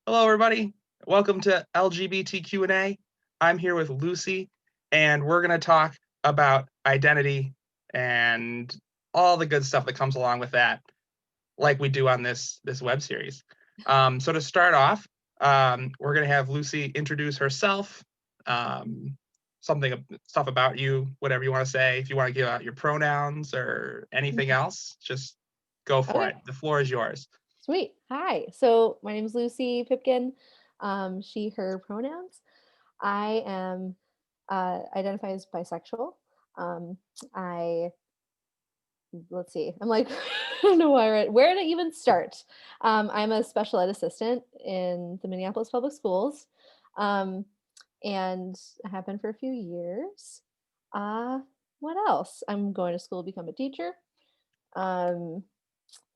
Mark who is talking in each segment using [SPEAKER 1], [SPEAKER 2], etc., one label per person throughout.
[SPEAKER 1] Hello, everybody. Welcome to LGBTQ and A. I'm here with Lucy, and we're going to talk about identity and all the good stuff that comes along with that, like we do on this web series. So to start off, we're going to have Lucy introduce herself, stuff about you, whatever you want to say. If you want to give out your pronouns or anything else, just go for
[SPEAKER 2] Okay,
[SPEAKER 1] it. The floor is yours.
[SPEAKER 2] sweet. Hi. So my name is Lucy Pipkin. She, her pronouns. I am identify as bisexual. Um, I let's see. I'm like, I don't know where to even start. I'm a special ed assistant in the Minneapolis Public Schools, um, and I have been for a few years. Uh, what else? I'm going to school to become a teacher. Um,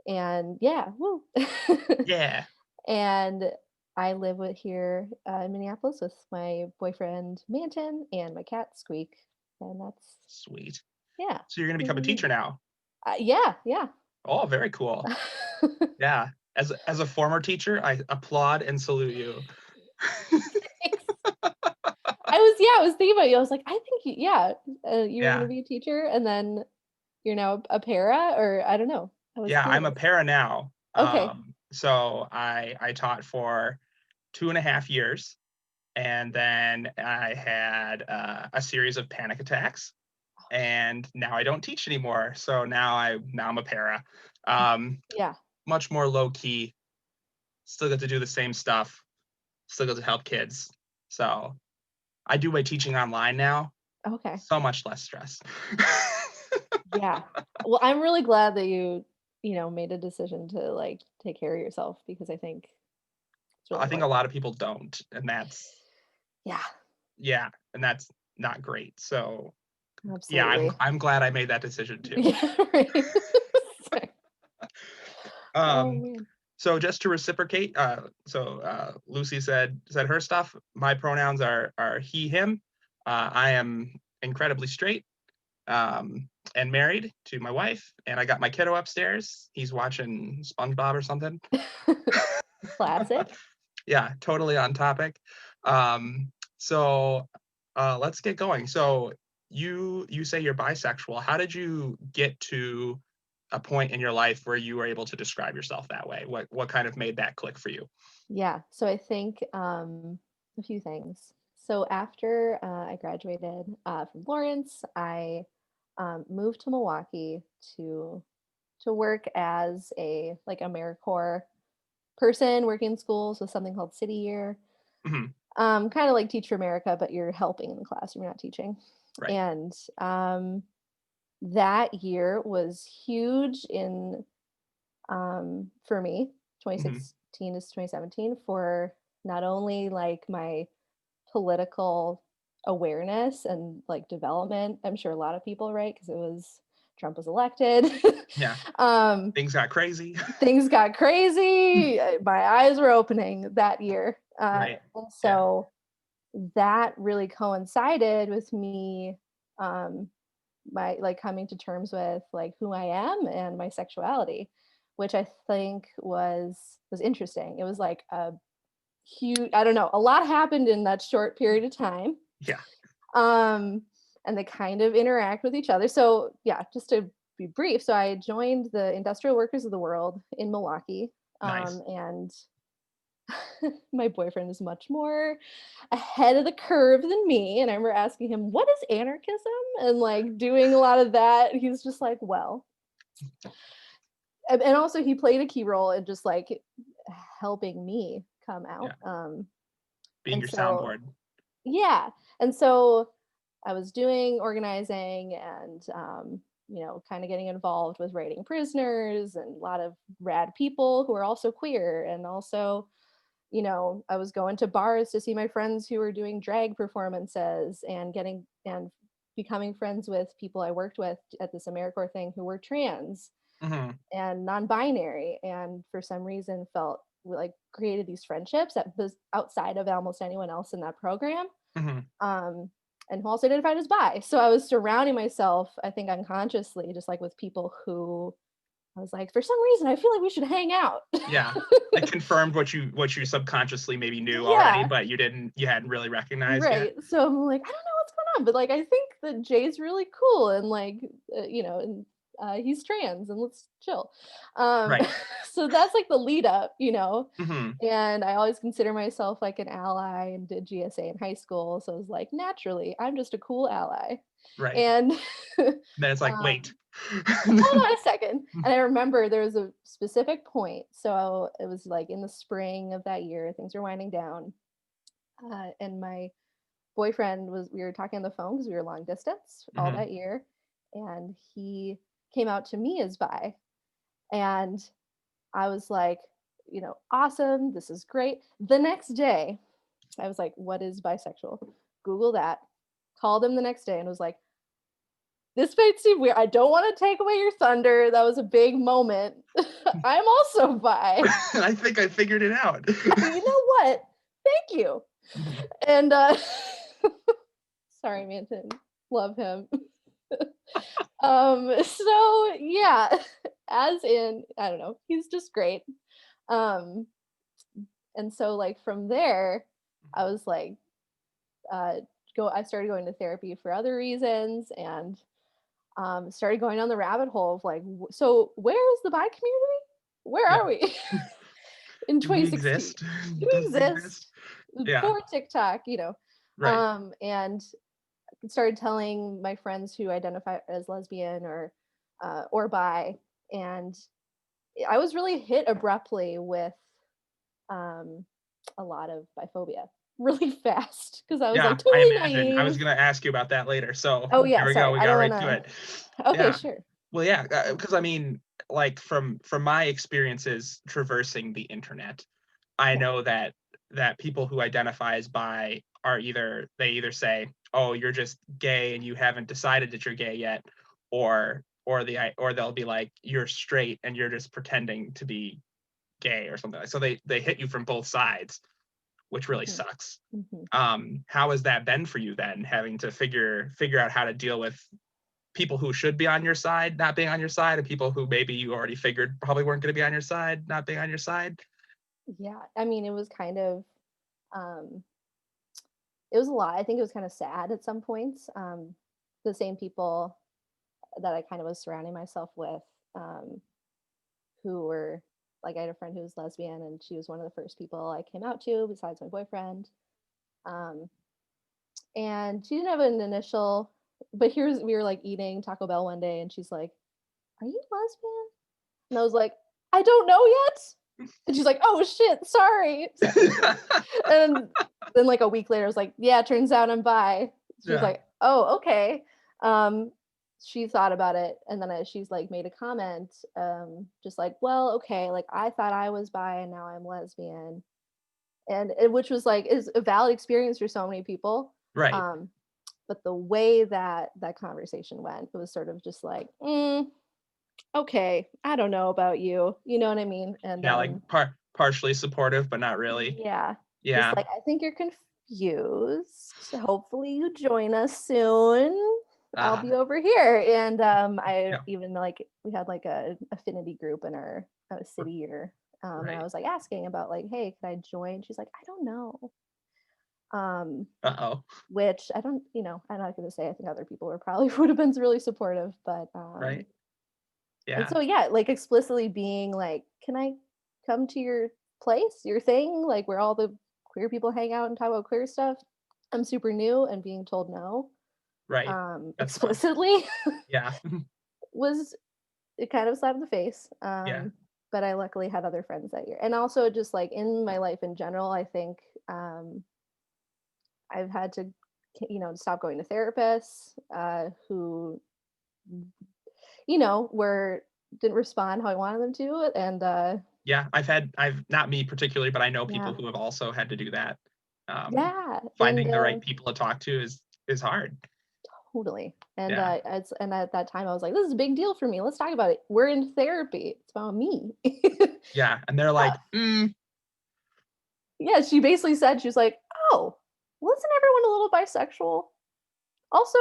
[SPEAKER 2] and yeah, woo.
[SPEAKER 1] Yeah,
[SPEAKER 2] And I live with here in Minneapolis with my boyfriend Manton and my cat Squeak, and that's
[SPEAKER 1] sweet.
[SPEAKER 2] yeah,
[SPEAKER 1] So you're going to become a
[SPEAKER 2] really
[SPEAKER 1] teacher
[SPEAKER 2] me.
[SPEAKER 1] now.
[SPEAKER 2] Yeah, yeah.
[SPEAKER 1] Oh, very cool. Yeah. As a former teacher, I applaud and salute you.
[SPEAKER 2] Thanks. I was thinking about you. I was like, I think you were gonna
[SPEAKER 1] Yeah.
[SPEAKER 2] be a teacher, and then you're now a para, or I don't know. I was
[SPEAKER 1] Yeah, I'm a
[SPEAKER 2] curious.
[SPEAKER 1] para now.
[SPEAKER 2] Okay,
[SPEAKER 1] So I taught for 2.5 years, and then I had a series of panic attacks, and now I don't teach anymore. So now I'm a para. Um,
[SPEAKER 2] yeah,
[SPEAKER 1] Much more low key. Still get to do the same stuff. Still get to help kids. So I do my teaching online now.
[SPEAKER 2] okay,
[SPEAKER 1] So much less stress.
[SPEAKER 2] yeah. Well, I'm really glad that you made a decision to like take care of yourself because I think it's really
[SPEAKER 1] I think a
[SPEAKER 2] important.
[SPEAKER 1] lot of people don't, and
[SPEAKER 2] Yeah,
[SPEAKER 1] that's not great. So yeah, I'm
[SPEAKER 2] absolutely.
[SPEAKER 1] I'm glad I made that decision too.
[SPEAKER 2] Yeah, right. Sorry. Oh
[SPEAKER 1] Um,
[SPEAKER 2] man.
[SPEAKER 1] so just to reciprocate, Lucy said her stuff. My pronouns are he him. I am incredibly straight, and married to my wife, and I got my kiddo upstairs. He's watching SpongeBob or something.
[SPEAKER 2] Classic.
[SPEAKER 1] Yeah, totally on topic. So let's get going. So you say you're bisexual. How did you get to a point in your life where you were able to describe yourself that way? What kind of made that click for you?
[SPEAKER 2] Yeah. So I think a few things. So after I graduated from Lawrence, I moved to Milwaukee to to work as a like AmeriCorps person working in schools with something called City Year.
[SPEAKER 1] Mhm.
[SPEAKER 2] Kind of like Teach for America, but you're helping in the classroom, you're not teaching.
[SPEAKER 1] Right.
[SPEAKER 2] And that year was huge in for me,
[SPEAKER 1] Mhm.
[SPEAKER 2] 2016 to 2017, for not only like my political awareness and like development. I'm sure a lot of people, right? Because it was Trump was elected.
[SPEAKER 1] Yeah.
[SPEAKER 2] um,
[SPEAKER 1] Things got crazy.
[SPEAKER 2] things got crazy. My eyes were opening that year.
[SPEAKER 1] Right.
[SPEAKER 2] And
[SPEAKER 1] Yeah.
[SPEAKER 2] so that really coincided with me um, my like coming to terms with like who I am and my sexuality, which I think was interesting. It was like a huge, I don't know, a lot happened in that short period of time.
[SPEAKER 1] Yeah.
[SPEAKER 2] Um and they kind of interact with each other. So, yeah, just to be brief, so I joined the Industrial Workers of the World in Milwaukee.
[SPEAKER 1] Nice.
[SPEAKER 2] And my boyfriend is much more ahead of the curve than me. And I remember asking him, what is anarchism? And like doing a lot of that. He's just like, well, and also he played a key role in just like helping me come out.
[SPEAKER 1] Yeah. Being
[SPEAKER 2] And
[SPEAKER 1] your
[SPEAKER 2] so,
[SPEAKER 1] soundboard.
[SPEAKER 2] yeah. And so I was doing organizing and, kind of getting involved with writing prisoners and a lot of rad people who are also queer and also I was going to bars to see my friends who were doing drag performances and getting and becoming friends with people I worked with at this AmeriCorps thing who were trans
[SPEAKER 1] Hmm.
[SPEAKER 2] and non-binary, and for some reason felt like created these friendships that was outside of almost anyone else in that program.
[SPEAKER 1] Hmm.
[SPEAKER 2] um, and who also identified as bi. So I was surrounding myself, I think unconsciously, just like with people who I was like, for some reason, I feel like we should hang out.
[SPEAKER 1] Yeah. It confirmed what you subconsciously maybe knew already,
[SPEAKER 2] Yeah,
[SPEAKER 1] but you hadn't really recognized yet.
[SPEAKER 2] right. So I'm like, I don't know what's going on, but like, I think that Jay's really cool and like, and he's trans and let's chill. Um,
[SPEAKER 1] Right.
[SPEAKER 2] so that's like the lead up,
[SPEAKER 1] Hmm.
[SPEAKER 2] and I always consider myself like an ally and did GSA in high school. So it was like, naturally, I'm just a cool ally.
[SPEAKER 1] Right.
[SPEAKER 2] And
[SPEAKER 1] Then it's like,
[SPEAKER 2] um,
[SPEAKER 1] wait.
[SPEAKER 2] hold on a second. And I remember there was a specific point. So it was like in the spring of that year, things were winding down. And my boyfriend we were talking on the phone because we were long distance all
[SPEAKER 1] Hmm.
[SPEAKER 2] that year. And he came out to me as bi. And I was like, awesome. This is great. The next day, I was like, what is bisexual? Google that. Called him the next day and was like, this might seem weird. I don't want to take away your thunder. That was a big moment. I'm also bi.
[SPEAKER 1] I think I figured it out.
[SPEAKER 2] You know what? Thank you.
[SPEAKER 1] Mhm.
[SPEAKER 2] And sorry, Manton. Love him. So yeah, as in, I don't know, he's just great. Um, and so like from there, I was like, uh, I started going to therapy for other reasons and started going on the rabbit hole of like, so where is the bi community? Where
[SPEAKER 1] Yeah.
[SPEAKER 2] are we in
[SPEAKER 1] Do we
[SPEAKER 2] 2016?
[SPEAKER 1] exist?
[SPEAKER 2] Do we
[SPEAKER 1] Does it
[SPEAKER 2] exist?
[SPEAKER 1] exist? Yeah.
[SPEAKER 2] Before TikTok,
[SPEAKER 1] Right.
[SPEAKER 2] and started telling my friends who identify as lesbian or bi, and I was really hit abruptly with um, a lot of biphobia really fast because I was like
[SPEAKER 1] Yeah, I
[SPEAKER 2] totally
[SPEAKER 1] imagine. I was
[SPEAKER 2] naive.
[SPEAKER 1] gonna ask you about that later. So
[SPEAKER 2] Oh
[SPEAKER 1] here
[SPEAKER 2] yeah,
[SPEAKER 1] we go.
[SPEAKER 2] sorry,
[SPEAKER 1] We
[SPEAKER 2] I
[SPEAKER 1] got
[SPEAKER 2] don't
[SPEAKER 1] right
[SPEAKER 2] want
[SPEAKER 1] to it.
[SPEAKER 2] to. Okay,
[SPEAKER 1] Yeah.
[SPEAKER 2] sure.
[SPEAKER 1] Well, yeah, because I mean, like from my experiences traversing the internet, I
[SPEAKER 2] Yeah.
[SPEAKER 1] know that people who identify as bi are they either say, "Oh, you're just gay and you haven't decided that you're gay yet," or they'll be like, "You're straight and you're just pretending to be gay," or something. So they hit you from both sides, which really
[SPEAKER 2] Hmm.
[SPEAKER 1] sucks.
[SPEAKER 2] Hmm.
[SPEAKER 1] How has that been for you then, having to figure out how to deal with people who should be on your side not being on your side, and people who maybe you already figured probably weren't going to be on your side not being on your side?
[SPEAKER 2] Yeah, I mean, it was kind of um, it was a lot. I think it was kind of sad at some points. The same people that I kind of was surrounding myself with, um, who were like, I had a friend who was lesbian, and she was one of the first people I came out to, besides my boyfriend. Um, and she didn't have an initial, but we were like eating Taco Bell one day, and she's like, "Are you lesbian?" And I was like, "I don't know yet." And she's like, "Oh shit, sorry." And then like a week later, I was like, "Yeah, turns out I'm bi." She was
[SPEAKER 1] Yeah.
[SPEAKER 2] like, "Oh, okay." Um, she thought about it, and then she's like made a comment, just like, "Well, okay, like I thought I was bi, and now I'm lesbian," and which was like is a valid experience for so many people.
[SPEAKER 1] Right.
[SPEAKER 2] Um, but the way that that conversation went, it was sort of just like, okay, I don't know about you, you know what I mean? And
[SPEAKER 1] Yeah, like partially supportive but not really.
[SPEAKER 2] yeah, just
[SPEAKER 1] Yeah.
[SPEAKER 2] like, I think you're confused. Hopefully you join us soon. I'll
[SPEAKER 1] uh
[SPEAKER 2] be over here. And I
[SPEAKER 1] yeah.
[SPEAKER 2] even like we had like a affinity group in our city or and I
[SPEAKER 1] Right.
[SPEAKER 2] was like asking about like, hey, could I join? She's like, I don't know. Um,
[SPEAKER 1] Uh-oh.
[SPEAKER 2] which I don't, I'm not gonna say I think other people were probably would have been really supportive, but
[SPEAKER 1] Right.
[SPEAKER 2] and
[SPEAKER 1] Yeah.
[SPEAKER 2] so yeah, like explicitly being like, can I come to your place, your thing, like where all the queer people hang out and talk about queer stuff? I'm super new and being told no,
[SPEAKER 1] Right. That's tough.
[SPEAKER 2] explicitly
[SPEAKER 1] Yeah.
[SPEAKER 2] was it kind of slap in the face.
[SPEAKER 1] Yeah.
[SPEAKER 2] But I luckily had other friends that year. And also just like in my life in general, I think I've had to, stop going to therapists who, were didn't respond how I wanted them to. And
[SPEAKER 1] Yeah. I've not me particularly, but I know people
[SPEAKER 2] yeah,
[SPEAKER 1] who have also had to do that. Um,
[SPEAKER 2] yeah, and
[SPEAKER 1] Finding the right people to talk to is hard.
[SPEAKER 2] totally. And
[SPEAKER 1] Yeah.
[SPEAKER 2] and at that time, I was like, "This is a big deal for me. Let's talk about it. We're in therapy. It's about me."
[SPEAKER 1] Yeah. And they're
[SPEAKER 2] Uh,
[SPEAKER 1] like,
[SPEAKER 2] yeah, she basically said, she was like, "Oh, well, isn't everyone a little bisexual? Also,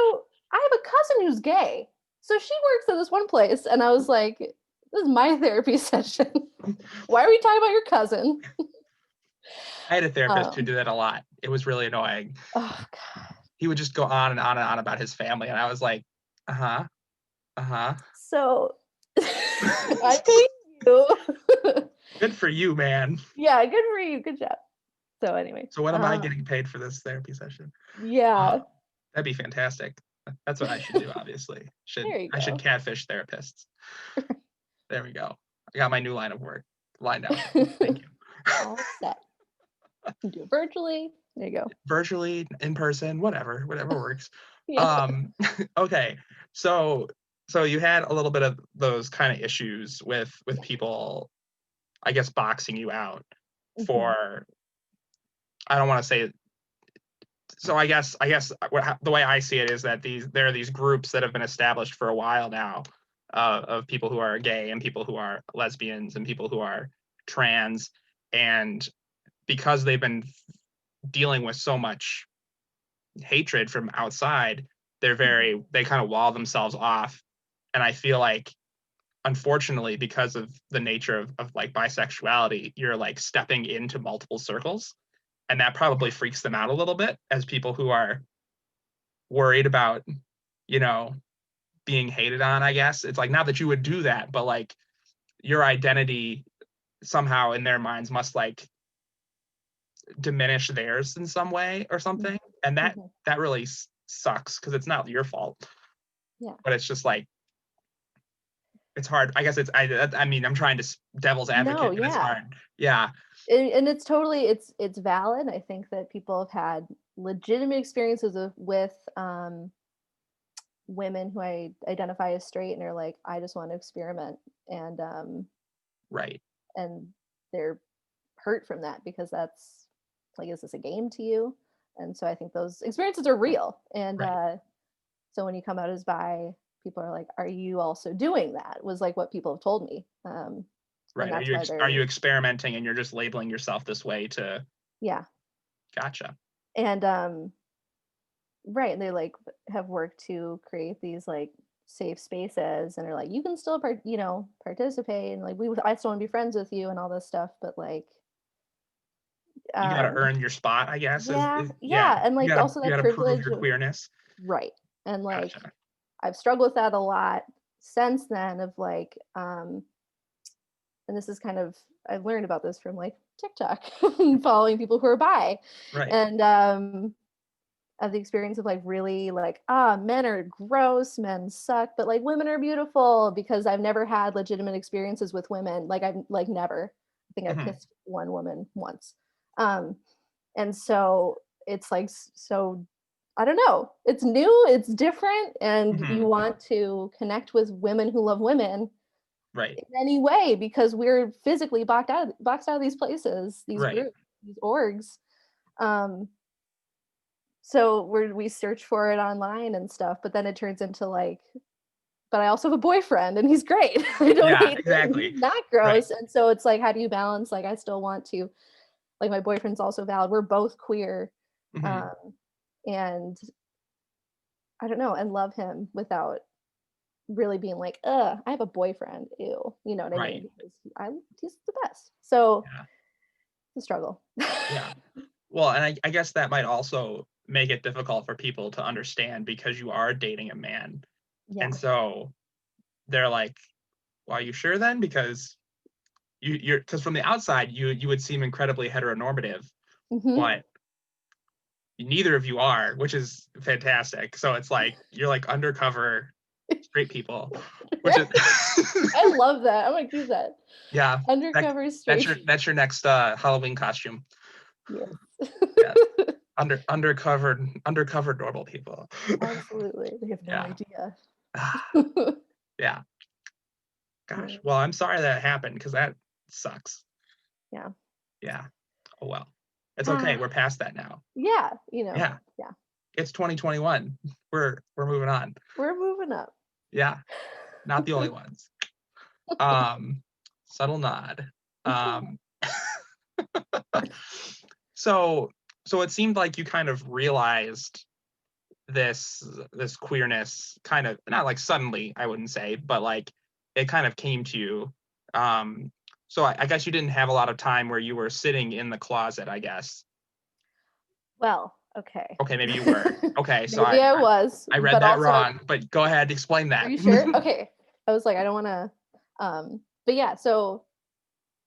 [SPEAKER 2] I have a cousin who's gay, so she works at this one place." And I was like, This is my therapy session. Why are we talking about your cousin?
[SPEAKER 1] I had a therapist who did that a lot. It was really annoying.
[SPEAKER 2] Oh God.
[SPEAKER 1] He would just go on and on and on about his family, and I was like, uh-huh, uh-huh.
[SPEAKER 2] So I pay you.
[SPEAKER 1] Good for you, man.
[SPEAKER 2] Yeah, good for you. Good job. So anyway.
[SPEAKER 1] So when am I getting paid for this therapy session?
[SPEAKER 2] Yeah.
[SPEAKER 1] That'd be fantastic. That's what I should do, obviously.
[SPEAKER 2] There you
[SPEAKER 1] I should
[SPEAKER 2] go.
[SPEAKER 1] catfish therapists. There we go. I got my new line of work lined out. Thank you.
[SPEAKER 2] All set. You do it virtually. There you go.
[SPEAKER 1] Virtually, in person, whatever works.
[SPEAKER 2] Yeah.
[SPEAKER 1] Okay. So you had a little bit of those kind of issues with people, I guess, boxing you out for, I don't want to say, so I guess the way I see it is that there are these groups that have been established for a while now, of people who are gay and people who are lesbians and people who are trans, and because they've been dealing with so much hatred from outside, they kind of wall themselves off. And I feel like, unfortunately, because of the nature of like bisexuality, you're like stepping into multiple circles, and that probably freaks them out a little bit as people who are worried about, being hated on. I guess it's like, not that you would do that, but like your identity somehow in their minds must like diminish theirs in some way or something. And that really sucks, because it's not your fault.
[SPEAKER 2] Yeah.
[SPEAKER 1] But it's just like, it's hard. I guess I mean, I'm trying to devil's advocate, but it's hard. Yeah.
[SPEAKER 2] And it's totally, it's valid. I think that people have had legitimate experiences with women who I identify as straight and are like, I just want to experiment, and
[SPEAKER 1] right,
[SPEAKER 2] and they're hurt from that, because that's like, is this a game to you? And so I think those experiences are real. And
[SPEAKER 1] right.
[SPEAKER 2] So when you come out as bi, people are like, are you also doing that? Was like what people have told me.
[SPEAKER 1] Right. Are you experimenting and you're just labeling yourself this way to?
[SPEAKER 2] Yeah.
[SPEAKER 1] Gotcha.
[SPEAKER 2] And right, and they like have worked to create these like safe spaces, and are like, you can still participate, and like I still want to be friends with you and all this stuff, but like
[SPEAKER 1] You got to earn your spot, I guess.
[SPEAKER 2] Yeah, and like also
[SPEAKER 1] you
[SPEAKER 2] that
[SPEAKER 1] got to prove
[SPEAKER 2] privilege
[SPEAKER 1] your
[SPEAKER 2] of,
[SPEAKER 1] queerness.
[SPEAKER 2] right. And like,
[SPEAKER 1] Gotcha.
[SPEAKER 2] I've struggled with that a lot since then, of like and this is kind of, I've learned about this from like TikTok, following people who are bi.
[SPEAKER 1] Right.
[SPEAKER 2] And of the experience of like, really like, men are gross, men suck, but like women are beautiful, because I've never had legitimate experiences with women. Like, I've like never, I think I kissed one woman once. And so it's like, so I don't know, it's new, it's different, and you want to connect with women who love women,
[SPEAKER 1] right,
[SPEAKER 2] in any way, because we're physically boxed out of these places, these
[SPEAKER 1] right.
[SPEAKER 2] groups, these orgs. So we search for it online and stuff, but then it turns into like, but I also have a boyfriend and he's great. I don't hate him. He's not gross. Right. And so it's like, how do you balance? Like, I still want to, like, my boyfriend's also valid. We're both queer. And I don't know, and love him without really being like, I have a boyfriend. Ew. You know what I mean? Because he's the best. So it's a struggle.
[SPEAKER 1] Yeah. Well, and I guess that might also make it difficult for people to understand, because you are dating a man. Yeah. And so they're like, well, are you sure then? Because because from the outside, you would seem incredibly heteronormative, but neither of you are, which is fantastic. So it's like, you're like undercover straight people, which is
[SPEAKER 2] I love that. I'm gonna keep that.
[SPEAKER 1] Yeah.
[SPEAKER 2] Undercover straight.
[SPEAKER 1] That's your next Halloween costume.
[SPEAKER 2] Yes.
[SPEAKER 1] Yeah. Undercover normal people.
[SPEAKER 2] Absolutely. They have no idea.
[SPEAKER 1] Yeah. Gosh. Well, I'm sorry that happened, because that sucks.
[SPEAKER 2] Yeah.
[SPEAKER 1] Yeah. Oh well. It's okay. We're past that now.
[SPEAKER 2] Yeah.
[SPEAKER 1] Yeah.
[SPEAKER 2] Yeah.
[SPEAKER 1] It's 2021. We're moving on.
[SPEAKER 2] We're moving up.
[SPEAKER 1] Yeah. Not the only ones. Subtle nod. So it seemed like you kind of realized this queerness kind of, not like suddenly, I wouldn't say, but like it kind of came to you. So I guess you didn't have a lot of time where you were sitting in the closet, I guess.
[SPEAKER 2] Well, okay.
[SPEAKER 1] Okay, maybe you were. Okay, so
[SPEAKER 2] Maybe I was,
[SPEAKER 1] I read
[SPEAKER 2] but
[SPEAKER 1] that
[SPEAKER 2] also,
[SPEAKER 1] wrong, but go ahead, explain
[SPEAKER 2] are
[SPEAKER 1] that.
[SPEAKER 2] you sure? Okay. I was like, I don't want to, but yeah, so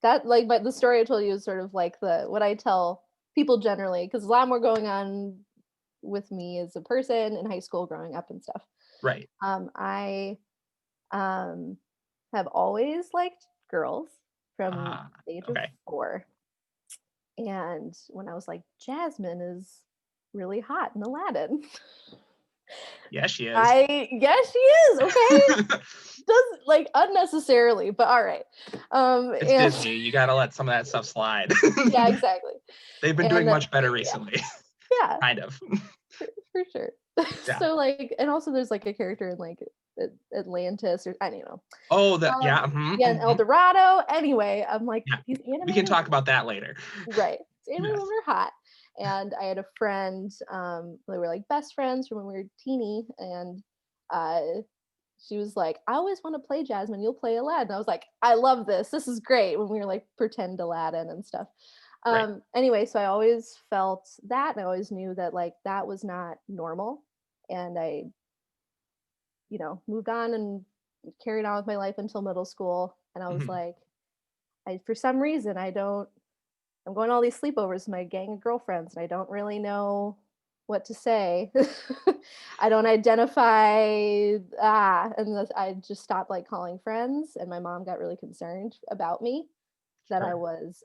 [SPEAKER 2] that like, but the story I told you is sort of like what I tell people generally, because a lot more going on with me as a person in high school growing up and stuff.
[SPEAKER 1] Right.
[SPEAKER 2] I have always liked girls from the age of
[SPEAKER 1] Okay.
[SPEAKER 2] 4. And when I was like, Jasmine is really hot in Aladdin.
[SPEAKER 1] Yeah, she is.
[SPEAKER 2] Yes, she is. Okay. Does like unnecessarily, but all right.
[SPEAKER 1] It's
[SPEAKER 2] And
[SPEAKER 1] Disney. You got to let some of that stuff slide.
[SPEAKER 2] yeah, exactly.
[SPEAKER 1] They've been doing
[SPEAKER 2] And
[SPEAKER 1] much better
[SPEAKER 2] yeah,
[SPEAKER 1] recently.
[SPEAKER 2] yeah,
[SPEAKER 1] Kind of.
[SPEAKER 2] for sure.
[SPEAKER 1] Yeah.
[SPEAKER 2] So like, and also there's like a character in like Atlantis, or I don't know.
[SPEAKER 1] Oh, yeah.
[SPEAKER 2] Yeah, in El Dorado. Anyway, I'm like,
[SPEAKER 1] Yeah.
[SPEAKER 2] these
[SPEAKER 1] We can
[SPEAKER 2] anime
[SPEAKER 1] talk
[SPEAKER 2] women,
[SPEAKER 1] about that later.
[SPEAKER 2] right? These anime
[SPEAKER 1] Yes.
[SPEAKER 2] women are hot. And I had a friend, they were like best friends from when we were teeny, and uh she was like, I always want to play Jasmine, you'll play Aladdin. I was like, I love this. This is great, when we were like pretend Aladdin and stuff.
[SPEAKER 1] Right.
[SPEAKER 2] Anyway, so I always felt that, and I always knew that like that was not normal. And I, moved on and carried on with my life until middle school. And I was
[SPEAKER 1] Mhm.
[SPEAKER 2] like, for some reason, I'm going to all these sleepovers with my gang of girlfriends, and I don't really know what to say. I don't identify, and I just stopped like calling friends, and my mom got really concerned about me, that I
[SPEAKER 1] Sure.
[SPEAKER 2] was,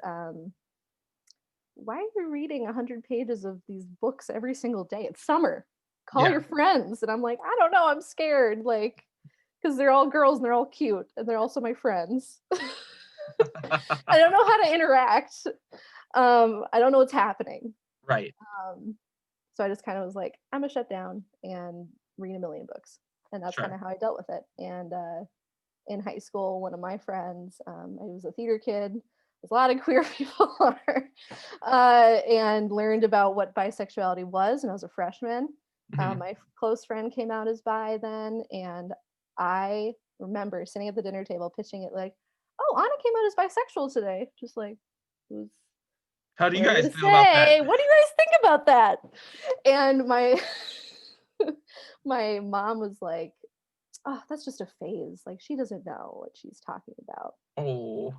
[SPEAKER 2] why are you reading 100 pages of these books every single day? It's summer. Call
[SPEAKER 1] Yeah.
[SPEAKER 2] your friends. And I'm like, I don't know. I'm scared. Like, because they're all girls and they're all cute and they're also my friends. I don't know how to interact. I don't know what's happening.
[SPEAKER 1] Right.
[SPEAKER 2] Um, so I just kind of was like, I'm gonna shut down and read a million books. And that's kind
[SPEAKER 1] Sure.
[SPEAKER 2] of how I dealt with it. And in high school, one of my friends, I was a theater kid. There's a lot of queer people are, and learned about what bisexuality was. And I was a freshman.
[SPEAKER 1] Mhm.
[SPEAKER 2] My close friend came out as bi then, and I remember sitting at the dinner table pitching it like, "Oh, Anna came out as bisexual today." Just like, who's
[SPEAKER 1] How do you
[SPEAKER 2] what are you
[SPEAKER 1] guys
[SPEAKER 2] to
[SPEAKER 1] feel about that?
[SPEAKER 2] say? What do you guys think about that? And my my mom was like, "Oh, that's just a phase. Like she doesn't know what she's talking about."
[SPEAKER 1] Oh,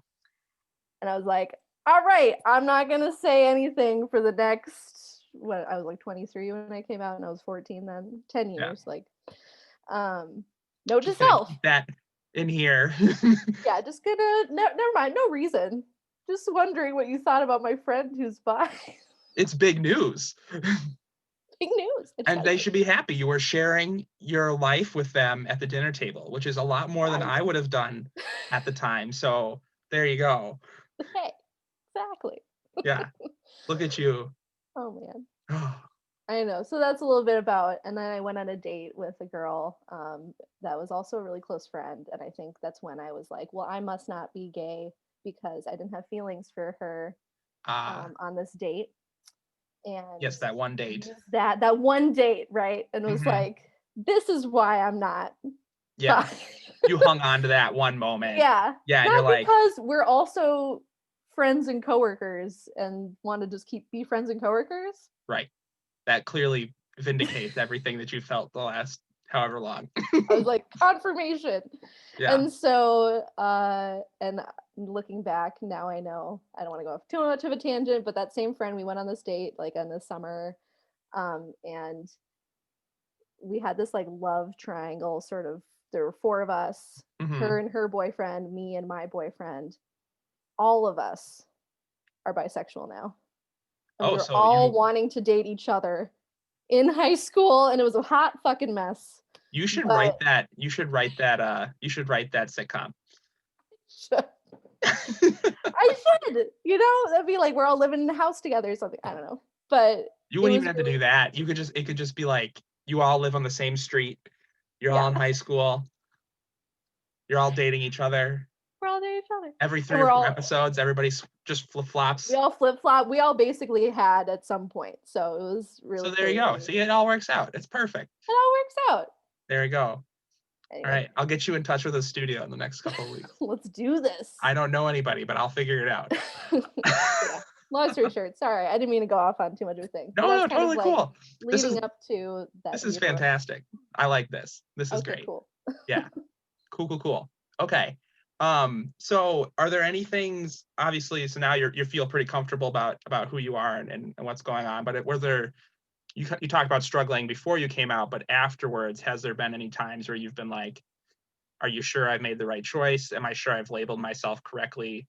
[SPEAKER 2] And I was like, "All right, I'm not gonna say anything for the next what I was like 23 when I came out, and I was 14 then, 10
[SPEAKER 1] yeah.
[SPEAKER 2] years. Like, note to
[SPEAKER 1] Just gonna
[SPEAKER 2] self,
[SPEAKER 1] keep that in here.
[SPEAKER 2] yeah, just gonna never mind, no reason. Just wondering what you thought about my friend who's bi."
[SPEAKER 1] It's big news.
[SPEAKER 2] Big news. I just
[SPEAKER 1] And
[SPEAKER 2] gotta
[SPEAKER 1] they
[SPEAKER 2] say,
[SPEAKER 1] should be happy. You were sharing your life with them at the dinner table, which is a lot more than
[SPEAKER 2] right.
[SPEAKER 1] I would have done at the time. So there you go.
[SPEAKER 2] Hey, exactly.
[SPEAKER 1] Yeah. Look at you.
[SPEAKER 2] Oh man.
[SPEAKER 1] Oh,
[SPEAKER 2] I know. So that's a little bit about it. And then I went on a date with a girl that was also a really close friend. And I think that's when I was like, well, I must not be gay because I didn't have feelings for her on this date. And
[SPEAKER 1] yes, that one date.
[SPEAKER 2] used that one date, right? And was
[SPEAKER 1] Hmm.
[SPEAKER 2] like, this is why I'm not
[SPEAKER 1] Yeah.
[SPEAKER 2] bi.
[SPEAKER 1] You hung on to that one moment.
[SPEAKER 2] Yeah.
[SPEAKER 1] Yeah. And you're
[SPEAKER 2] Not
[SPEAKER 1] like,
[SPEAKER 2] because we're also friends and coworkers and want to just be friends and coworkers.
[SPEAKER 1] right. That clearly vindicates everything that you felt the last however long.
[SPEAKER 2] I was like, confirmation.
[SPEAKER 1] Yeah.
[SPEAKER 2] And so, and looking back now, I know I don't want to go off too much of a tangent, but that same friend, we went on this date like in the summer, and we had this like love triangle sort of. There were 4 of us, her
[SPEAKER 1] Hmm.
[SPEAKER 2] and her boyfriend, me and my boyfriend. All of us are bisexual now, and we
[SPEAKER 1] Oh,
[SPEAKER 2] were
[SPEAKER 1] so
[SPEAKER 2] all wanting to date each other in high school, and it was a hot fucking mess.
[SPEAKER 1] you should
[SPEAKER 2] But
[SPEAKER 1] write that. You should write that. You should write that sitcom.
[SPEAKER 2] I should, that'd be like we're all living in a house together or something. I don't know. But
[SPEAKER 1] You
[SPEAKER 2] it
[SPEAKER 1] wouldn't
[SPEAKER 2] was
[SPEAKER 1] even have to
[SPEAKER 2] really,
[SPEAKER 1] do that. It could just be like you all live on the same street. You're all
[SPEAKER 2] yeah,
[SPEAKER 1] in high school. You're all dating each other.
[SPEAKER 2] we're all there each other.
[SPEAKER 1] Every
[SPEAKER 2] And
[SPEAKER 1] three or four episodes, everybody just flip
[SPEAKER 2] we
[SPEAKER 1] flops.
[SPEAKER 2] all flip flop. We all basically had at some point. So it was
[SPEAKER 1] So
[SPEAKER 2] really
[SPEAKER 1] there you
[SPEAKER 2] crazy.
[SPEAKER 1] go. See, it all works out. It's perfect.
[SPEAKER 2] It all works out.
[SPEAKER 1] There you go. All
[SPEAKER 2] Anyway,
[SPEAKER 1] right, I'll get you in touch with a studio in the next couple of weeks.
[SPEAKER 2] let's do this.
[SPEAKER 1] I don't know anybody, but I'll figure it out.
[SPEAKER 2] Yeah. Long story short, sorry, I didn't mean to go off on too much of a thing, but
[SPEAKER 1] No,
[SPEAKER 2] that's
[SPEAKER 1] no,
[SPEAKER 2] kind of
[SPEAKER 1] totally
[SPEAKER 2] like
[SPEAKER 1] cool. This is
[SPEAKER 2] leading up to that
[SPEAKER 1] this is
[SPEAKER 2] your book.
[SPEAKER 1] fantastic. I like this. This is
[SPEAKER 2] Okay,
[SPEAKER 1] great.
[SPEAKER 2] cool.
[SPEAKER 1] Yeah. Cool, cool, cool. Okay. So are there any things, obviously, so now you feel pretty comfortable about who you are and what's going on, but were there, you talked about struggling before you came out, but afterwards, has there been any times where you've been like, are you sure I've made the right choice? Am I sure I've labeled myself correctly?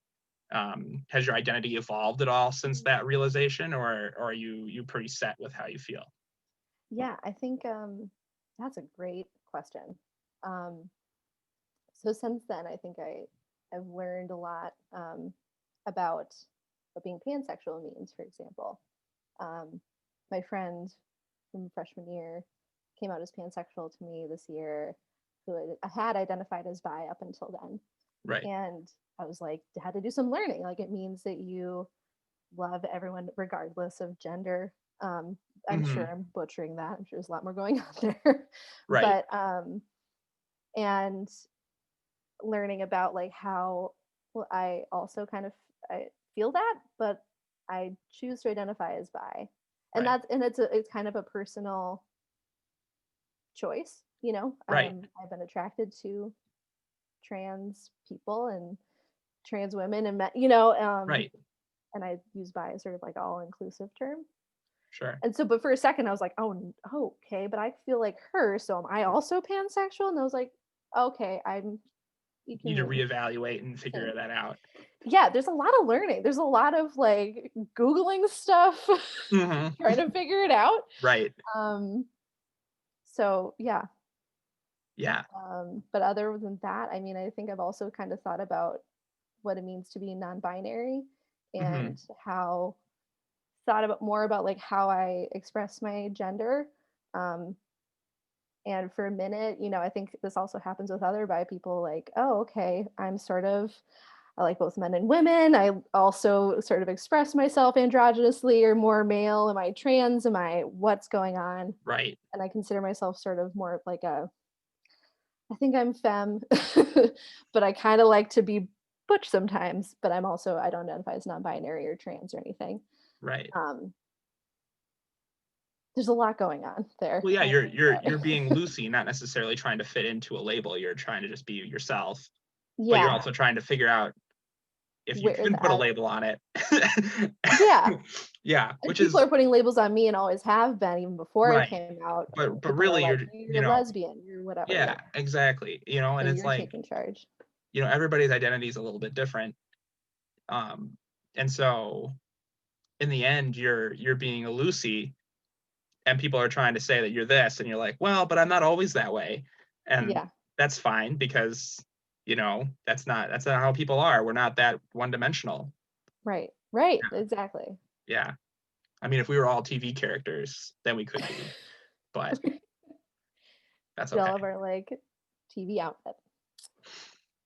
[SPEAKER 1] Has your identity evolved at all since that realization, or are you pretty set with how you feel?
[SPEAKER 2] Yeah, I think that's a great question. Um, so since then, I think I've learned a lot about what being pansexual means. For example, um, my friend from freshman year came out as pansexual to me this year, who had identified as bi up until then,
[SPEAKER 1] Right.
[SPEAKER 2] and I was like, had to do some learning. Like it means that you love everyone regardless of gender. Um, I'm sure
[SPEAKER 1] Hmm.
[SPEAKER 2] I'm butchering that. I'm sure there's a lot more going on there,
[SPEAKER 1] Right.
[SPEAKER 2] but and learning about like how well I also kind of I feel that, but I choose to identify as bi, and
[SPEAKER 1] Right.
[SPEAKER 2] it's kind of a personal choice.
[SPEAKER 1] Right.
[SPEAKER 2] I've been attracted to trans people and trans women and men,
[SPEAKER 1] Right.
[SPEAKER 2] and I use bi as sort of like all inclusive term.
[SPEAKER 1] Sure.
[SPEAKER 2] And so, but for a second, I was like, oh, okay, but I feel like her, so am I also pansexual? And I was like, okay, you
[SPEAKER 1] Need to
[SPEAKER 2] can
[SPEAKER 1] reevaluate and figure
[SPEAKER 2] think.
[SPEAKER 1] that out.
[SPEAKER 2] Yeah, there's a lot of learning. There's a lot of like Googling stuff,
[SPEAKER 1] Hmm.
[SPEAKER 2] trying to figure it out.
[SPEAKER 1] Right.
[SPEAKER 2] Um, so yeah.
[SPEAKER 1] Yeah.
[SPEAKER 2] But other than that, I mean, I think I've also kind of thought about what it means to be non-binary
[SPEAKER 1] Hmm.
[SPEAKER 2] and how thought about more about like how I express my gender. Um, and for a minute, I think this also happens with other bi people, like, oh, okay, I like both men and women. I also sort of express myself androgynously or more male. Am I trans? Am I what's going on?
[SPEAKER 1] Right.
[SPEAKER 2] And I consider myself sort of more of like I think I'm femme, but I kind of like to be butch sometimes. But I don't identify as non-binary or trans or anything.
[SPEAKER 1] Right.
[SPEAKER 2] Um, there's a lot going on there.
[SPEAKER 1] Well, yeah,
[SPEAKER 2] I think,
[SPEAKER 1] you're
[SPEAKER 2] but
[SPEAKER 1] being Lucy, not necessarily trying to fit into a label. You're trying to just be yourself, but you're
[SPEAKER 2] yeah,
[SPEAKER 1] also trying to figure out if you
[SPEAKER 2] where
[SPEAKER 1] can put a
[SPEAKER 2] that,
[SPEAKER 1] label on it.
[SPEAKER 2] yeah.
[SPEAKER 1] Yeah,
[SPEAKER 2] And
[SPEAKER 1] which
[SPEAKER 2] people
[SPEAKER 1] is
[SPEAKER 2] are putting labels on me and always have been even before I
[SPEAKER 1] right.
[SPEAKER 2] came out.
[SPEAKER 1] But
[SPEAKER 2] People are
[SPEAKER 1] really,
[SPEAKER 2] like,
[SPEAKER 1] you're
[SPEAKER 2] you're lesbian, you're whatever.
[SPEAKER 1] yeah,
[SPEAKER 2] Yeah.
[SPEAKER 1] exactly.
[SPEAKER 2] So
[SPEAKER 1] And it's
[SPEAKER 2] you're
[SPEAKER 1] like
[SPEAKER 2] taking charge.
[SPEAKER 1] everybody's identity is a little bit different, um, and so in the end, you're being a Lucy, and people are trying to say that you're this, and you're like, well, but I'm not always that way, and
[SPEAKER 2] Yeah.
[SPEAKER 1] that's fine because that's not how people are. We're not that one dimensional.
[SPEAKER 2] Right. Right. Exactly.
[SPEAKER 1] Yeah, I mean, if we were all TV characters, then we could be, but that's
[SPEAKER 2] We
[SPEAKER 1] okay.
[SPEAKER 2] all have our like TV outfit.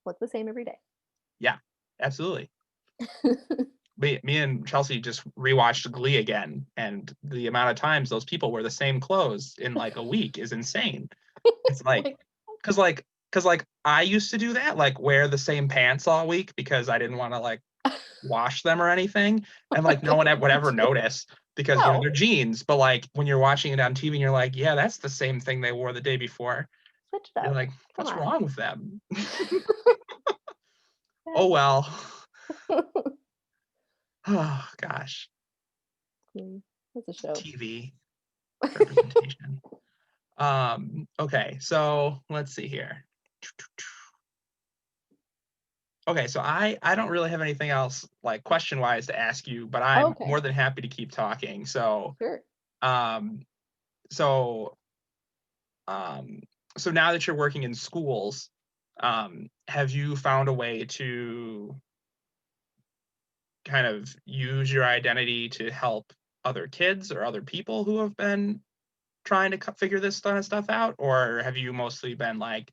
[SPEAKER 2] Look the same every day.
[SPEAKER 1] Yeah, absolutely. Me and Chelsea just rewatched Glee again, and the amount of times those people wear the same clothes in like a week is insane. It's like,
[SPEAKER 2] Like,
[SPEAKER 1] because like I used to do that, like wear the same pants all week because I didn't want to like wash them or anything, and like no one would ever notice because
[SPEAKER 2] no,
[SPEAKER 1] they're jeans. But like when you're watching it on TV and you're like, yeah, that's the same thing they wore the day before.
[SPEAKER 2] switch it
[SPEAKER 1] You're
[SPEAKER 2] up.
[SPEAKER 1] like,
[SPEAKER 2] Come
[SPEAKER 1] what's
[SPEAKER 2] on.
[SPEAKER 1] wrong with them? Oh well. Oh gosh,
[SPEAKER 2] That's a show.
[SPEAKER 1] TV representation. Okay, so let's see here. Okay, so I don't really have anything else like question wise to ask you, but I'm
[SPEAKER 2] Okay.
[SPEAKER 1] more than happy to keep talking.
[SPEAKER 2] Sure.
[SPEAKER 1] Um, so um, so now that you're working in schools, have you found a way to kind of use your identity to help other kids or other people who have been trying to figure this kind of stuff out, or have you mostly been like,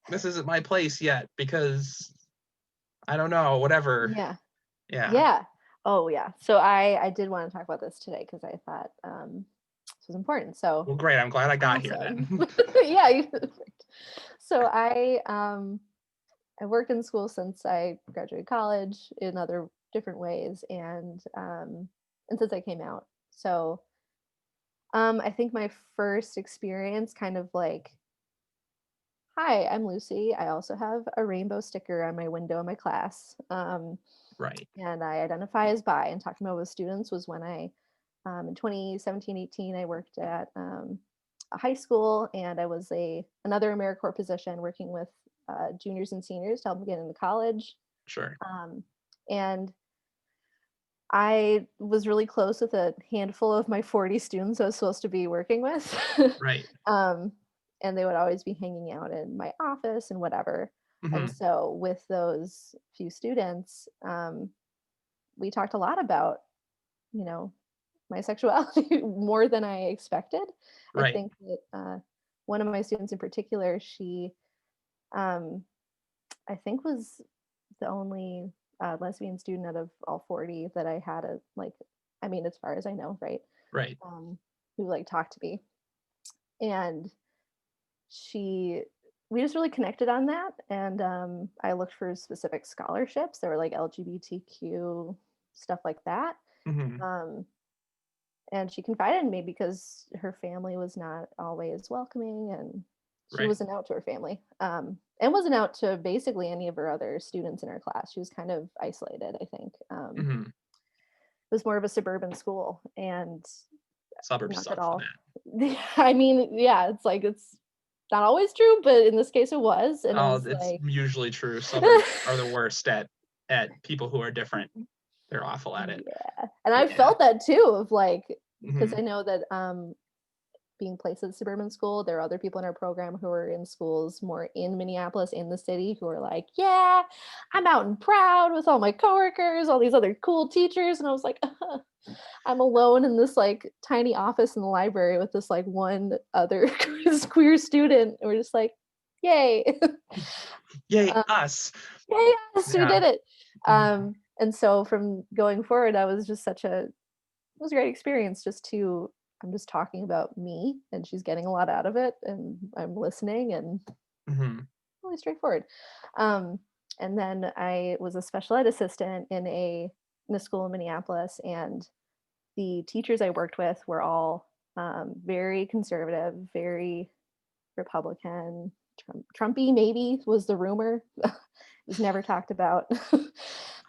[SPEAKER 1] this isn't my place yet because I don't know, whatever.
[SPEAKER 2] Yeah.
[SPEAKER 1] Yeah.
[SPEAKER 2] Yeah. Oh yeah. So I did want to talk about this today because I thought this was important. So
[SPEAKER 1] Well, great. I'm glad I got here
[SPEAKER 2] awesome.
[SPEAKER 1] then.
[SPEAKER 2] Yeah. So I worked in school since I graduated college in other different ways, and since I came out. So I think my first experience kind of like, hi, I'm Lucy. I also have a rainbow sticker on my window in my class.
[SPEAKER 1] Right.
[SPEAKER 2] And I identify as bi, and talking about with students was when in 2017, 18, I worked at a high school, and I was another AmeriCorps position working with juniors and seniors to help them get into college.
[SPEAKER 1] Sure.
[SPEAKER 2] And I was really close with a handful of my 40 students I was supposed to be working with.
[SPEAKER 1] Right.
[SPEAKER 2] um, and they would always be hanging out in my office and whatever.
[SPEAKER 1] Hmm.
[SPEAKER 2] And so with those few students, we talked a lot about, you know, my sexuality more than I expected. I
[SPEAKER 1] Right.
[SPEAKER 2] think that one of my students in particular, she, um, I think, was the only lesbian student out of all 40 that I had I mean, as far as I know, right?
[SPEAKER 1] Right.
[SPEAKER 2] Who like talked to me. And she, we just really connected on that. And I looked for specific scholarships. There were like LGBTQ stuff like that.
[SPEAKER 1] Hmm.
[SPEAKER 2] Um, and she confided in me because her family was not always welcoming, and she
[SPEAKER 1] Right.
[SPEAKER 2] wasn't out to her family, and wasn't out to basically any of her other students in her class. She was kind of isolated, I think.
[SPEAKER 1] Hmm.
[SPEAKER 2] It was more of a suburban school, and
[SPEAKER 1] Suburbs
[SPEAKER 2] not at
[SPEAKER 1] suck for
[SPEAKER 2] all.
[SPEAKER 1] that.
[SPEAKER 2] I mean, yeah, it's like it's not always true, but in this case it was. And it
[SPEAKER 1] Oh,
[SPEAKER 2] was
[SPEAKER 1] it's
[SPEAKER 2] like
[SPEAKER 1] usually true. Suburbs are the worst at people who are different. They're awful at it.
[SPEAKER 2] yeah. And I
[SPEAKER 1] Yeah.
[SPEAKER 2] felt that too, of like, because
[SPEAKER 1] Hmm.
[SPEAKER 2] I know that being placed at suburban school, there are other people in our program who are in schools more in Minneapolis, in the city, who are like, yeah, I'm out and proud with all my coworkers, all these other cool teachers. And I was like, I'm alone in this like tiny office in the library with this like one other queer student. And we're just like, yay.
[SPEAKER 1] Yay,
[SPEAKER 2] um,
[SPEAKER 1] us.
[SPEAKER 2] yay, yes, we
[SPEAKER 1] Yeah.
[SPEAKER 2] did it.
[SPEAKER 1] Mhm.
[SPEAKER 2] And so from going forward, I was just it was a great experience. I'm just talking about me, and she's getting a lot out of it, and I'm listening, and
[SPEAKER 1] Mhm.
[SPEAKER 2] really straightforward. Um, and then I was a special ed assistant in a school in Minneapolis, and the teachers I worked with were all very conservative, very Republican, Trumpy maybe was the rumor. It was never talked about.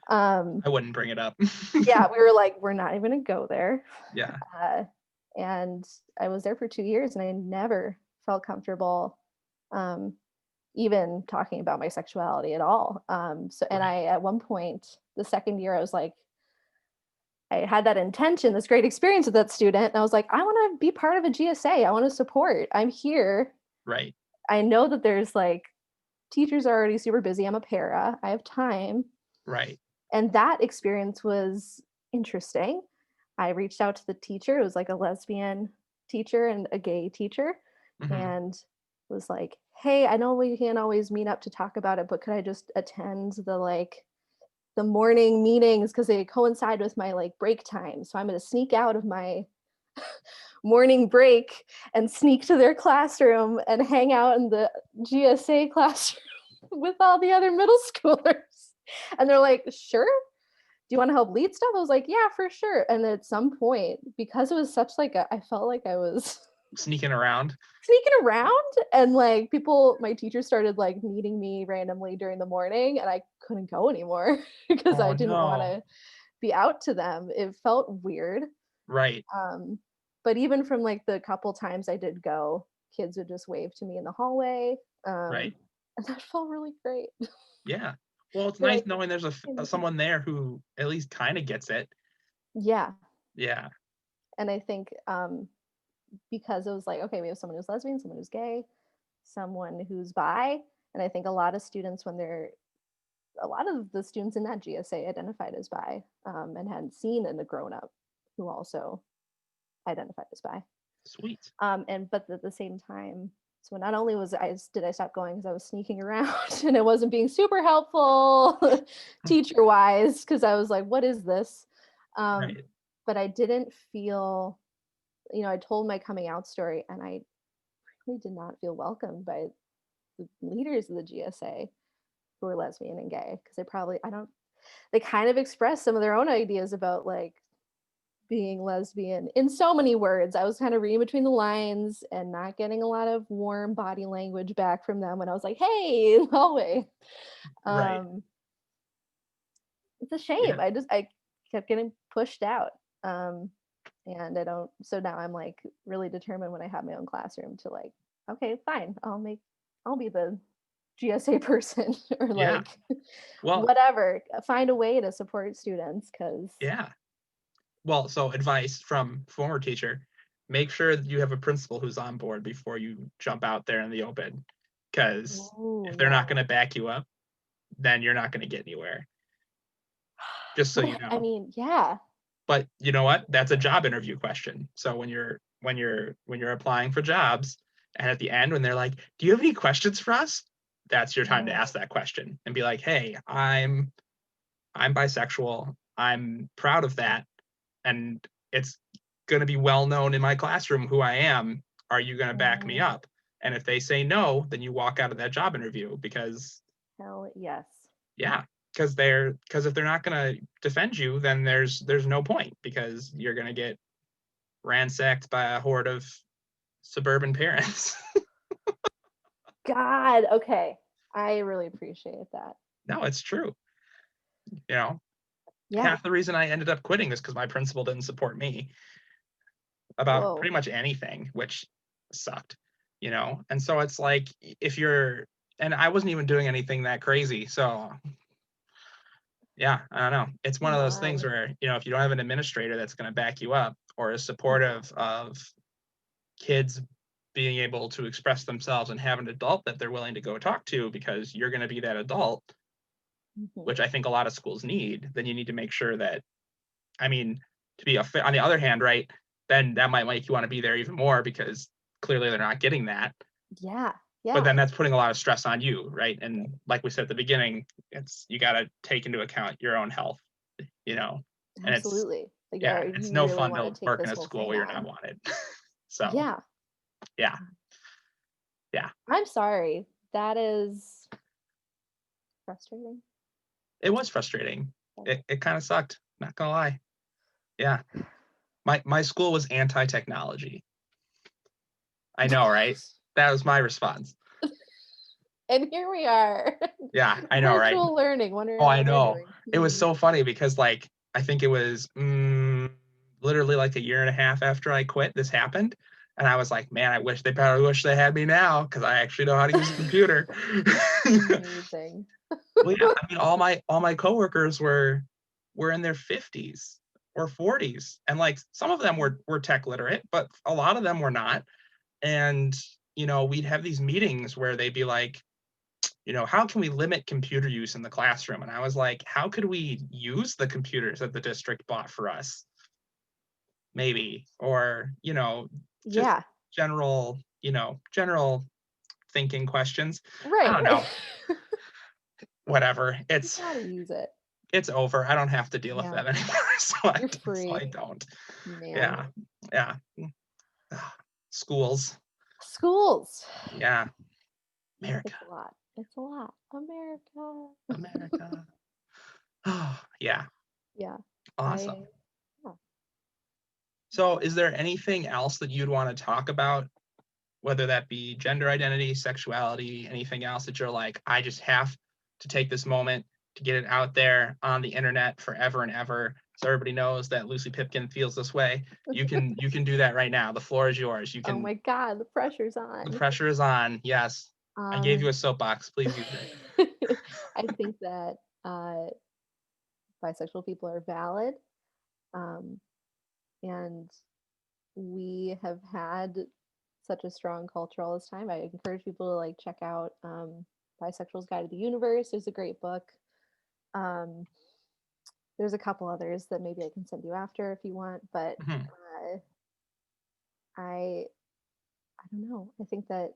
[SPEAKER 2] um,
[SPEAKER 1] I wouldn't bring it up.
[SPEAKER 2] yeah, we were like, we're not even gonna go there.
[SPEAKER 1] Yeah.
[SPEAKER 2] Uh, and I was there for 2 years, and I never felt comfortable um, even talking about my sexuality at all. And
[SPEAKER 1] Right.
[SPEAKER 2] I, at one point, the second year, I was like, I had that intention, this great experience with that student. And I was like, I want to be part of a GSA. I want to support. I'm here.
[SPEAKER 1] Right.
[SPEAKER 2] I know that there's like teachers are already super busy. I'm a para. I have time.
[SPEAKER 1] Right.
[SPEAKER 2] And that experience was interesting. I reached out to the teacher. It was like a lesbian teacher and a gay teacher,
[SPEAKER 1] Mhm.
[SPEAKER 2] and was like, hey, I know we can't always meet up to talk about it, but could I just attend the morning meetings because they coincide with my like break time? So I'm going to sneak out of my morning break and sneak to their classroom and hang out in the GSA classroom with all the other middle schoolers. And they're like, sure. Do you want to help lead stuff? I was like, yeah, for sure. And at some point, because it was such like I felt like I was
[SPEAKER 1] Sneaking around.
[SPEAKER 2] sneaking around, and like my teachers started like meeting me randomly during the morning, and I couldn't go anymore because I
[SPEAKER 1] Oh
[SPEAKER 2] didn't want
[SPEAKER 1] no.
[SPEAKER 2] to be out to them. It felt weird.
[SPEAKER 1] Right.
[SPEAKER 2] Um, but even from like the couple times I did go, kids would just wave to me in the hallway. Um,
[SPEAKER 1] Right.
[SPEAKER 2] and that felt really great.
[SPEAKER 1] Yeah. Well, it's
[SPEAKER 2] They're
[SPEAKER 1] nice
[SPEAKER 2] like,
[SPEAKER 1] knowing there's someone there who at least kind of gets it.
[SPEAKER 2] yeah.
[SPEAKER 1] Yeah.
[SPEAKER 2] And I think because it was like, okay, we have someone who's lesbian, someone who's gay, someone who's bi. And I think a lot of the students in that GSA identified as bi, and hadn't seen a grown up who also identified as bi.
[SPEAKER 1] Sweet.
[SPEAKER 2] But at the same time, so not only did I stop going because I was sneaking around and it wasn't being super helpful teacher wise, because I was like, what is this? Um,
[SPEAKER 1] Right.
[SPEAKER 2] but I didn't feel I told my coming out story, and I really did not feel welcomed by the leaders of the GSA who were lesbian and gay, because I don't, they kind of expressed some of their own ideas about like being lesbian in so many words. I was kind of reading between the lines and not getting a lot of warm body language back from them when I was like, hey, in the hallway.
[SPEAKER 1] Right.
[SPEAKER 2] Um, it's a shame.
[SPEAKER 1] Yeah.
[SPEAKER 2] I kept getting pushed out. Um, and I don't, so now I'm like really determined when I have my own classroom to like, okay, fine, I'll be the GSA person or
[SPEAKER 1] Yeah.
[SPEAKER 2] like
[SPEAKER 1] Well,
[SPEAKER 2] whatever, find a way to support students because
[SPEAKER 1] yeah. Well, so advice from former teacher, make sure that you have a principal who's on board before you jump out there in the open. Because
[SPEAKER 2] oh
[SPEAKER 1] if they're
[SPEAKER 2] yeah.
[SPEAKER 1] not going to back you up, then you're not going to get anywhere. Just so you
[SPEAKER 2] I
[SPEAKER 1] know.
[SPEAKER 2] mean, yeah.
[SPEAKER 1] But you know what? That's a job interview question. So when you're applying for jobs, and at the end when they're like, "Do you have any questions for us?" That's your time to
[SPEAKER 2] Oh,
[SPEAKER 1] ask that question and be like, "Hey, I'm bisexual. I'm proud of that, and it's going to be well known in my classroom who I am. Are you going to back me
[SPEAKER 2] oh,
[SPEAKER 1] up?" And if they say no, then you walk out of that job interview because
[SPEAKER 2] hell yes.
[SPEAKER 1] yeah, because if they're not going to defend you, then there's no point because you're going to get ransacked by a horde of suburban parents.
[SPEAKER 2] God, okay. I really appreciate that.
[SPEAKER 1] No, it's true. You know,
[SPEAKER 2] Yeah.
[SPEAKER 1] half the reason I ended up quitting is because my principal didn't support me about
[SPEAKER 2] Whoa.
[SPEAKER 1] pretty much anything, which sucked, you know? And so it's like, if you're, and I wasn't even doing anything that crazy. So yeah, I don't know. It's one
[SPEAKER 2] Come
[SPEAKER 1] of those things
[SPEAKER 2] on.
[SPEAKER 1] where, if you don't have an administrator that's going to back you up or is supportive of kids being able to express themselves and have an adult that they're willing to go talk to because you're going to be that adult,
[SPEAKER 2] Mhm.
[SPEAKER 1] which I think a lot of schools need, then you need to make sure that, I mean, to be on the other hand, right, then that might make you want to be there even more because clearly they're not getting that.
[SPEAKER 2] Yeah.
[SPEAKER 1] But
[SPEAKER 2] Yeah.
[SPEAKER 1] then that's putting a lot of stress on you, right? And like we said at the beginning, you got to take into account your own health, you know, and
[SPEAKER 2] Absolutely. Like,
[SPEAKER 1] yeah,
[SPEAKER 2] you
[SPEAKER 1] it's no
[SPEAKER 2] really
[SPEAKER 1] fun
[SPEAKER 2] want
[SPEAKER 1] to
[SPEAKER 2] to take
[SPEAKER 1] work in
[SPEAKER 2] this
[SPEAKER 1] a
[SPEAKER 2] whole
[SPEAKER 1] school
[SPEAKER 2] thing
[SPEAKER 1] where you're not
[SPEAKER 2] on.
[SPEAKER 1] wanted. So
[SPEAKER 2] Yeah.
[SPEAKER 1] yeah, yeah,
[SPEAKER 2] I'm sorry. That is frustrating.
[SPEAKER 1] it was frustrating.
[SPEAKER 2] But
[SPEAKER 1] It kind of sucked, not gonna lie. Yeah, my school was anti-technology. I know, right? That was my response.
[SPEAKER 2] and here we are.
[SPEAKER 1] Yeah, I know, right?
[SPEAKER 2] Virtual learning, wondering
[SPEAKER 1] Oh, I
[SPEAKER 2] what we're
[SPEAKER 1] know.
[SPEAKER 2] doing.
[SPEAKER 1] It was
[SPEAKER 2] Hmm.
[SPEAKER 1] so funny because like I think it was literally like a year and a half after I quit, this happened. And I was like, man, they probably wish they had me now because I actually know how to use a computer.
[SPEAKER 2] Amazing.
[SPEAKER 1] Well, yeah, I mean, all my coworkers were in their 50s or 40s, and like some of them were tech literate, but a lot of them were not. And we'd have these meetings where they'd be like, how can we limit computer use in the classroom? And I was like, how could we use the computers that the district bought for us? Maybe, or, just
[SPEAKER 2] Yeah.
[SPEAKER 1] general thinking questions. I
[SPEAKER 2] Right,
[SPEAKER 1] don't
[SPEAKER 2] right.
[SPEAKER 1] know. Whatever.
[SPEAKER 2] You gotta use it.
[SPEAKER 1] It's over. I don't have to deal with
[SPEAKER 2] Yeah.
[SPEAKER 1] them anymore. So
[SPEAKER 2] You're
[SPEAKER 1] I
[SPEAKER 2] free,
[SPEAKER 1] don't.
[SPEAKER 2] man.
[SPEAKER 1] Yeah. Yeah. Schools.
[SPEAKER 2] Schools.
[SPEAKER 1] Yeah. America.
[SPEAKER 2] It's a lot. It's a lot. America.
[SPEAKER 1] America. Oh, yeah.
[SPEAKER 2] Yeah. I
[SPEAKER 1] Awesome.
[SPEAKER 2] yeah.
[SPEAKER 1] So is there anything else that you'd want to talk about, whether that be gender identity, sexuality, anything else that you're like, I just have to take this moment to get it out there on the internet forever and ever so everybody knows that Lucy Pipkin feels this way? You can do that right now. The floor is yours.
[SPEAKER 2] Oh my God, the pressure's
[SPEAKER 1] The
[SPEAKER 2] on.
[SPEAKER 1] pressure is on. Yes. I gave you
[SPEAKER 2] Um
[SPEAKER 1] a soapbox. Please use it.
[SPEAKER 2] I think that uh bisexual people are valid. Um and we have had such a strong culture all this time. I encourage people to like check out Bisexual's Guide to the Universe. There's a great book. Um, there's a couple others that maybe I can send you after if you want, but
[SPEAKER 1] Mhm.
[SPEAKER 2] uh, I I don't know. I think that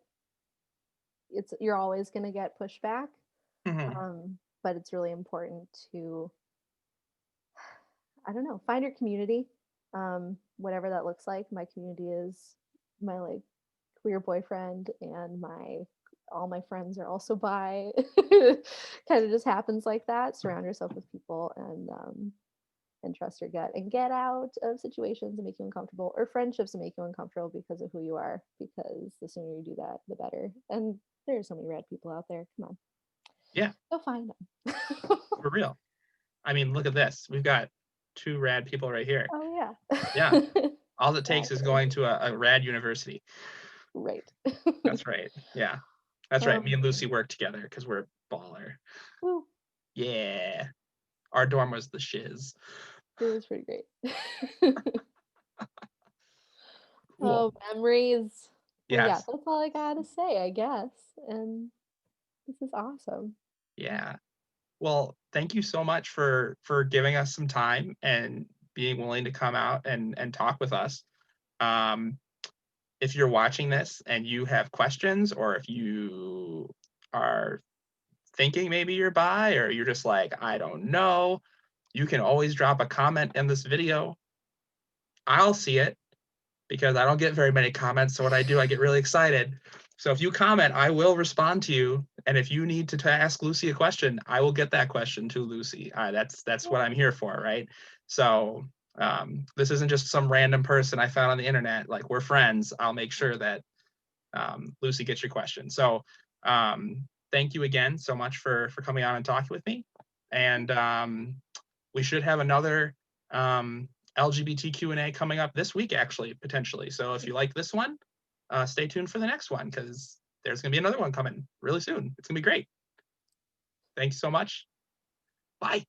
[SPEAKER 2] you're always going to get pushback,
[SPEAKER 1] Mhm.
[SPEAKER 2] but it's really important to I don't know, find your community. whatever that looks like. My community is my like queer boyfriend, and my all my friends are also bi. Kind of just happens like that. Surround yourself with people, and trust your gut, and get out of situations that make you uncomfortable, or friendships that make you uncomfortable because of who you are, because the sooner you do that, the better. And there are so many rad people out there. Come on,
[SPEAKER 1] Yeah,
[SPEAKER 2] go find them.
[SPEAKER 1] for real. I mean, look at this. We've got 2 rad people right here.
[SPEAKER 2] Oh yeah.
[SPEAKER 1] Yeah. All it takes is
[SPEAKER 2] Exactly.
[SPEAKER 1] going to a rad university.
[SPEAKER 2] Right.
[SPEAKER 1] That's right. Yeah. That's right.
[SPEAKER 2] Oh,
[SPEAKER 1] Me and Lucy work together because we're baller.
[SPEAKER 2] woo.
[SPEAKER 1] Yeah. Our dorm was the shiz.
[SPEAKER 2] It was pretty great.
[SPEAKER 1] Cool.
[SPEAKER 2] Oh, memories. Well, yeah,
[SPEAKER 1] Yes.
[SPEAKER 2] that's all I gotta say, I guess. And this is awesome.
[SPEAKER 1] Yeah. Well, thank you so much for giving us some time and being willing to come out and talk with us. Um, if you're watching this and you have questions, or if you are thinking maybe you're bi, or you're just like, I don't know, you can always drop a comment in this video. I'll see it because I don't get very many comments. So what I do, I get really excited. So if you comment, I will respond to you. And if you need to ask Lucy a question, I will get that question to Lucy. That's
[SPEAKER 2] Yeah.
[SPEAKER 1] what I'm here for, right? So this isn't just some random person I found on the internet. Like, we're friends. I'll make sure that Lucy gets your question. So thank you again so much for coming on and talking with me. And we should have another LGBTQ and A coming up this week, actually, potentially. So if you like this one, stay tuned for the next one, because there's going to be another one coming really soon. It's going to be great. Thanks so much. Bye.